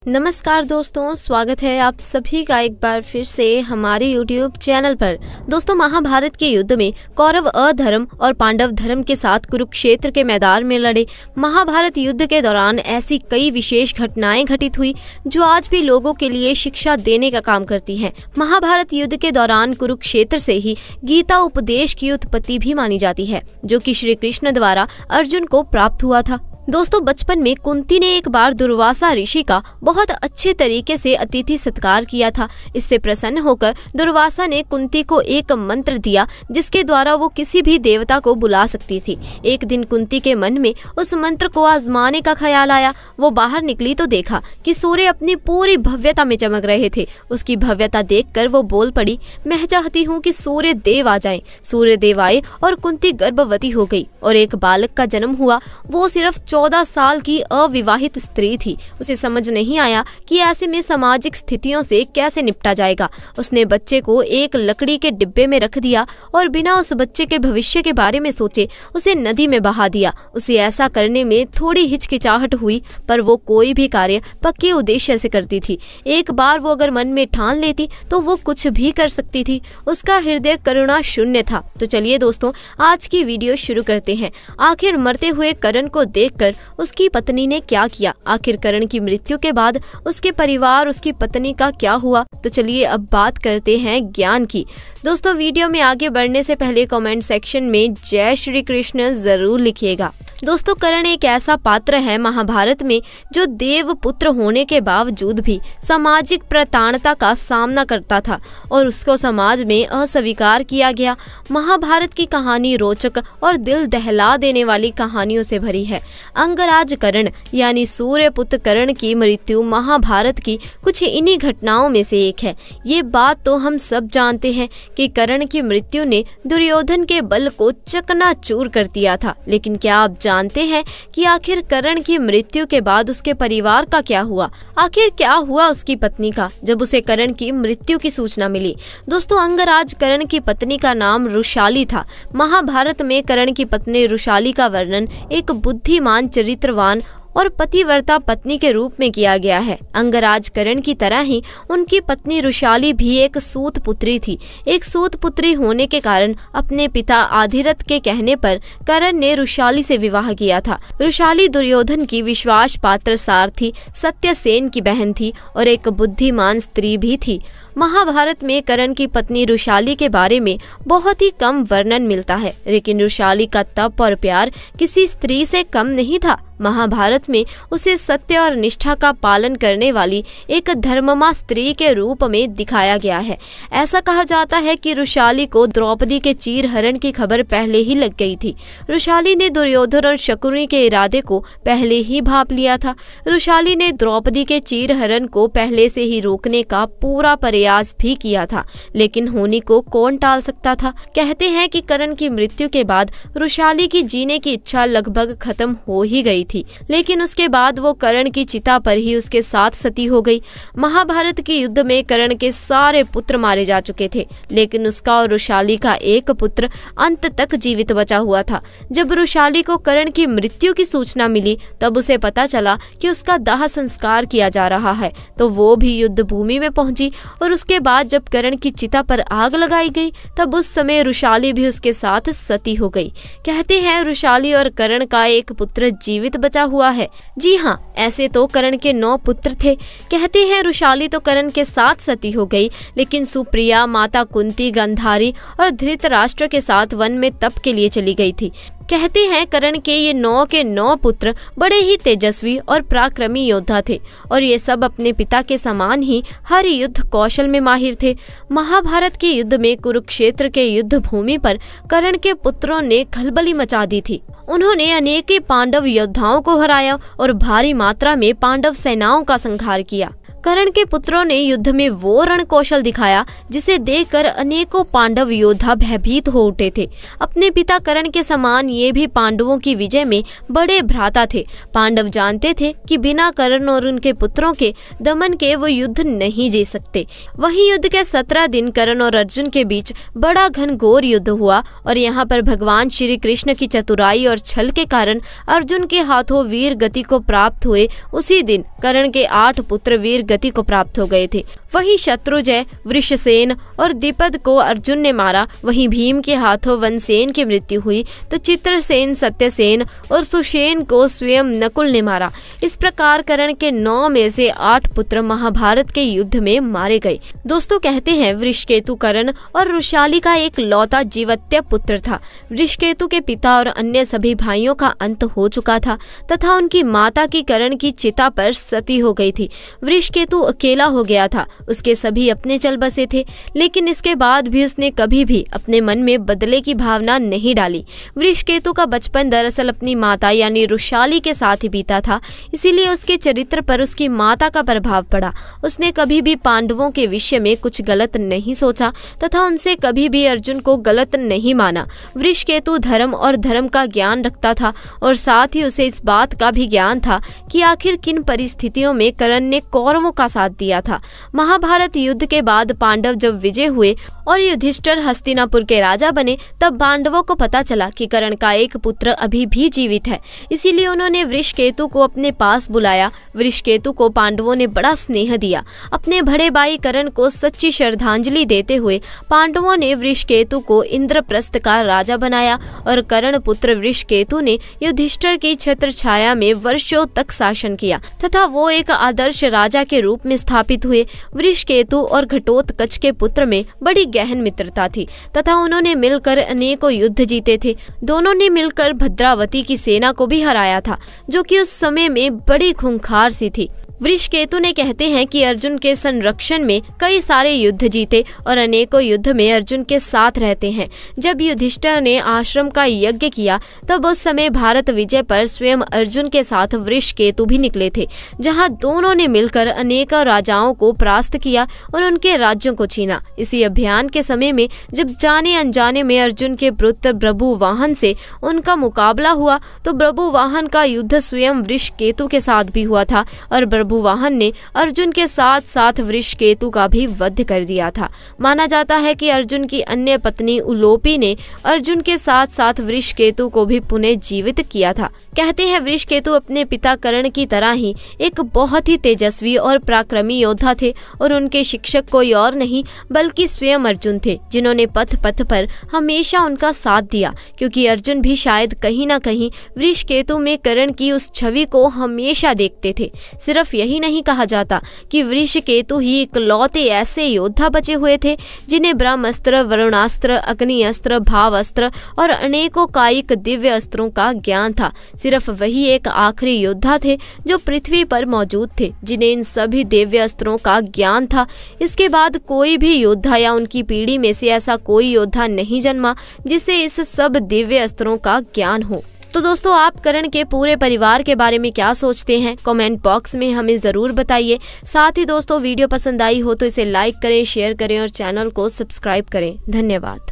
नमस्कार दोस्तों, स्वागत है आप सभी का एक बार फिर से हमारे YouTube चैनल पर। दोस्तों, महाभारत के युद्ध में कौरव अधर्म और पांडव धर्म के साथ कुरुक्षेत्र के मैदान में लड़े। महाभारत युद्ध के दौरान ऐसी कई विशेष घटनाएं घटित हुई जो आज भी लोगों के लिए शिक्षा देने का काम करती हैं। महाभारत युद्ध के दौरान कुरुक्षेत्र से ही गीता उपदेश की उत्पत्ति भी मानी जाती है, जो कि श्री कृष्ण द्वारा अर्जुन को प्राप्त हुआ था। दोस्तों, बचपन में कुंती ने एक बार दुर्वासा ऋषि का बहुत अच्छे तरीके से अतिथि सत्कार किया था। इससे प्रसन्न होकर दुर्वासा ने कुंती को एक मंत्र दिया जिसके द्वारा वो किसी भी देवता को बुला सकती थी। एक दिन कुंती के मन में उस मंत्र को आजमाने का ख्याल आया। वो बाहर निकली तो देखा कि सूर्य अपनी पूरी भव्यता में चमक रहे थे। उसकी भव्यता देखकर वो बोल पड़ी, मैं चाहती हूँ कि सूर्य देव आ जाएं। सूर्य देव आए और कुंती गर्भवती हो गई और एक बालक का जन्म हुआ। वो सिर्फ 14 साल की अविवाहित स्त्री थी। उसे समझ नहीं आया कि ऐसे में सामाजिक स्थितियों से कैसे निपटा जाएगा। उसने बच्चे को एक लकड़ी के डिब्बे में रख दिया और बिना उस बच्चे के भविष्य के बारे में सोचे उसे नदी में बहा दिया। उसे ऐसा करने में थोड़ी हिचकिचाहट हुई, पर वो कोई भी कार्य पक्के उद्देश्य से करती थी। एक बार वो अगर मन में ठान लेती तो वो कुछ भी कर सकती थी। उसका हृदय करुणा शून्य था। तो चलिए दोस्तों, आज की वीडियो शुरू करते हैं। आखिर मरते हुए कर्ण को देखकर उसकी पत्नी ने क्या किया? आखिर कर्ण की मृत्यु के बाद उसके परिवार, उसकी पत्नी का क्या हुआ? तो चलिए अब बात करते हैं ज्ञान की। दोस्तों, वीडियो में आगे बढ़ने से पहले कमेंट सेक्शन में जय श्री कृष्ण जरूर लिखिएगा। दोस्तों, कर्ण एक ऐसा पात्र है महाभारत में जो देव पुत्र होने के बावजूद भी सामाजिक प्रताड़ना का सामना करता था और उसको समाज में अस्वीकार किया गया। महाभारत की कहानी रोचक और दिल दहला देने वाली कहानियों से भरी है। अंगराज कर्ण यानी सूर्यपुत्र कर्ण की मृत्यु महाभारत की कुछ इन्हीं घटनाओं में से एक है। ये बात तो हम सब जानते हैं कि कर्ण की मृत्यु ने दुर्योधन के बल को चकनाचूर कर दिया था। लेकिन क्या आप जानते हैं कि आखिर कर्ण की मृत्यु के बाद उसके परिवार का क्या हुआ? आखिर क्या हुआ उसकी पत्नी का जब उसे कर्ण की मृत्यु की सूचना मिली? दोस्तों, अंगराज कर्ण की पत्नी का नाम रुशाली था। महाभारत में कर्ण की पत्नी रुशाली का वर्णन एक बुद्धिमान, चरित्रवान और पतिव्रता पत्नी के रूप में किया गया है। अंगराज कर्ण की तरह ही उनकी पत्नी रुशाली भी एक सूत पुत्री थी। एक सूत पुत्री होने के कारण अपने पिता आधिरथ के कहने पर कर्ण ने रुशाली से विवाह किया था। रुशाली दुर्योधन की विश्वास पात्र सारथी सत्यसेन की बहन थी और एक बुद्धिमान स्त्री भी थी। महाभारत में कर्ण की पत्नी रुशाली के बारे में बहुत ही कम वर्णन मिलता है, लेकिन रुशाली का तप और प्यार किसी स्त्री से कम नहीं था। महाभारत में उसे सत्य और निष्ठा का पालन करने वाली एक धर्ममा स्त्री के रूप में दिखाया गया है। ऐसा कहा जाता है कि रुशाली को द्रौपदी के चीरहरण की खबर पहले ही लग गई थी। रुशाली ने दुर्योधन और शकुनी के इरादे को पहले ही भांप लिया था। रुशाली ने द्रौपदी के चीरहरण को पहले से ही रोकने का पूरा प्रयास भी किया था, लेकिन होनी को कौन टाल सकता था? कहते हैं कि कर्ण की मृत्यु के बाद रुशाली की जीने की इच्छा लगभग खत्म हो ही गई थी, लेकिन उसके बाद वो कर्ण की चिता पर ही उसके साथ सती हो गई। महाभारत के युद्ध में कर्ण के सारे पुत्र मारे जा चुके थे, लेकिन उसका और रुशाली का एक पुत्र अंत तक जीवित बचा हुआ था। जब रुशाली को कर्ण की मृत्यु की सूचना मिली, तब उसे पता चला कि उसका दाह संस्कार किया जा रहा है, तो वो भी युद्ध भूमि में पहुंची। और उसके बाद जब कर्ण की चिता पर आग लगाई गई, तब उस समय रुशाली भी उसके साथ सती हो गई। कहते हैं रुशाली और कर्ण का एक पुत्र जीवित बचा हुआ है। जी हाँ, ऐसे तो कर्ण के 9 पुत्र थे। कहते हैं रुशाली तो कर्ण के साथ सती हो गई, लेकिन सुप्रिया, माता कुंती, गांधारी और धृतराष्ट्र के साथ वन में तप के लिए चली गई थी। कहते हैं कर्ण के ये 9 के 9 पुत्र बड़े ही तेजस्वी और पराक्रमी योद्धा थे और ये सब अपने पिता के समान ही हर युद्ध कौशल में माहिर थे। महाभारत के युद्ध में कुरुक्षेत्र के युद्ध भूमि पर कर्ण के पुत्रों ने खलबली मचा दी थी। उन्होंने अनेक पांडव योद्धाओं को हराया और भारी मात्रा में पांडव सेनाओं का संहार किया। कर्ण के पुत्रों ने युद्ध में वो रण कौशल दिखाया जिसे देखकर अनेकों पांडव योद्धा भयभीत हो उठे थे। अपने पिता कर्ण के समान ये भी पांडवों की विजय में बड़े भ्राता थे। पांडव जानते थे कि बिना कर्ण और उनके पुत्रों के दमन के वो युद्ध नहीं जीत सकते। वहीं युद्ध के 17 दिन कर्ण और अर्जुन के बीच बड़ा घनघोर युद्ध हुआ और यहाँ पर भगवान श्री कृष्ण की चतुराई और छल के कारण अर्जुन के हाथों वीर गति को प्राप्त हुए। उसी दिन कर्ण के 8 पुत्र वीर गति को प्राप्त हो गए थे। वहीं शत्रुंजय, वृषसेन और द्विपद को अर्जुन ने मारा। वहीं भीम के हाथों वनसेन की मृत्यु हुई तो चित्रसेन, सत्यसेन और सुषेण को स्वयं नकुल ने मारा। इस प्रकार कर्ण के 9 में से 8 पुत्र महाभारत के युद्ध में मारे गए। दोस्तों कहते हैं वृषकेतु कर्ण और वृषाली का एक लौता जीवत्य पुत्र था। वृषकेतु के पिता और अन्य सभी भाइयों का अंत हो चुका था तथा उनकी माता की कर्ण की चिता पर सती हो गई थी। वृषकेतु अकेला हो गया था। उसके सभी अपने चल बसे थे, लेकिन इसके बाद भी उसने कभी भी अपने मन में बदले की भावना नहीं डाली। वृषकेतु का बचपन दरअसल अपनी माता यानी वृषाली के साथ ही बीता था, इसीलिए उसके चरित्र पर उसकी माता का प्रभाव पड़ा। उसने कभी भी पांडवों के विषय में कुछ गलत नहीं सोचा तथा उनसे कभी भी अर्जुन को गलत नहीं माना। वृषकेतु धर्म और धर्म का ज्ञान रखता था और साथ ही उसे इस बात का भी ज्ञान था कि आखिर किन परिस्थितियों में कर्ण ने कौरवों का साथ दिया था। महाभारत युद्ध के बाद पांडव जब विजय हुए और युधिष्ठिर हस्तिनापुर के राजा बने, तब पांडवों को पता चला कि कर्ण का एक पुत्र अभी भी जीवित है। इसीलिए उन्होंने वृषकेतु को अपने पास बुलाया। वृषकेतु को पांडवों ने बड़ा स्नेह दिया। अपने बड़े भाई कर्ण को सच्ची श्रद्धांजलि देते हुए पांडवों ने वृषकेतु को इंद्रप्रस्थ का राजा बनाया और कर्ण पुत्र वृषकेतु ने युधिष्ठिर की छत्र छाया में वर्षों तक शासन किया तथा वो एक आदर्श राजा के रूप में स्थापित हुए। वृषकेतु और घटोत्कच के पुत्र में बड़ी गहन मित्रता थी तथा उन्होंने मिलकर अनेकों युद्ध जीते थे। दोनों ने मिलकर भद्रावती की सेना को भी हराया था, जो कि उस समय में बड़ी खूंखार सी थी। वृषकेतु ने कहते हैं कि अर्जुन के संरक्षण में कई सारे युद्ध जीते और अनेकों युद्ध में अर्जुन के साथ रहते हैं। जब युधिष्ठिर ने आश्रम का यज्ञ किया तब उस समय भारत विजय पर स्वयं अर्जुन के साथ वृषकेतु भी निकले थे, जहां दोनों ने मिलकर अनेकों राजाओं को परास्त किया और उनके राज्यों को छीना। इसी अभियान के समय में जब जाने अनजाने में अर्जुन के पुत्र बभुवाहन से उनका मुकाबला हुआ तो बभुवाहन का युद्ध स्वयं वृषकेतु के साथ भी हुआ था और बभुवाहन ने अर्जुन के साथ साथ वृषकेतु का भी वध कर दिया था। माना जाता है कि अर्जुन की अन्य पत्नी उलोपी ने अर्जुन के साथ साथ वृषकेतु को भी पुनः जीवित किया था। कहते हैं वृषकेतु अपने पिता कर्ण की तरह ही एक बहुत ही तेजस्वी और पराक्रमी योद्धा थे और उनके शिक्षक कोई और नहीं बल्कि स्वयं अर्जुन थे, जिन्होंने पथ पथ पर हमेशा उनका साथ दिया, क्योंकि अर्जुन भी शायद कहीं न कहीं वृषकेतु में कर्ण की उस छवि को हमेशा देखते थे। सिर्फ यही नहीं कहा जाता कि वृषकेतु ही इकलौते ऐसे योद्धा बचे हुए थे जिन्हें ब्रह्मास्त्र, वरुणास्त्र, अग्नि अस्त्र, भाव अस्त्र और अनेकों कायिक दिव्य अस्त्रों का ज्ञान था। सिर्फ वही एक आखिरी योद्धा थे जो पृथ्वी पर मौजूद थे जिन्हें इन सभी दिव्य अस्त्रों का ज्ञान था। इसके बाद कोई भी योद्धा या उनकी पीढ़ी में से ऐसा कोई योद्धा नहीं जन्मा जिसे इस सब दिव्य अस्त्रों का ज्ञान हो। तो दोस्तों, आप कर्ण के पूरे परिवार के बारे में क्या सोचते हैं? कमेंट बॉक्स में हमें जरूर बताइए। साथ ही दोस्तों, वीडियो पसंद आई हो तो इसे लाइक करें, शेयर करें और चैनल को सब्सक्राइब करें। धन्यवाद।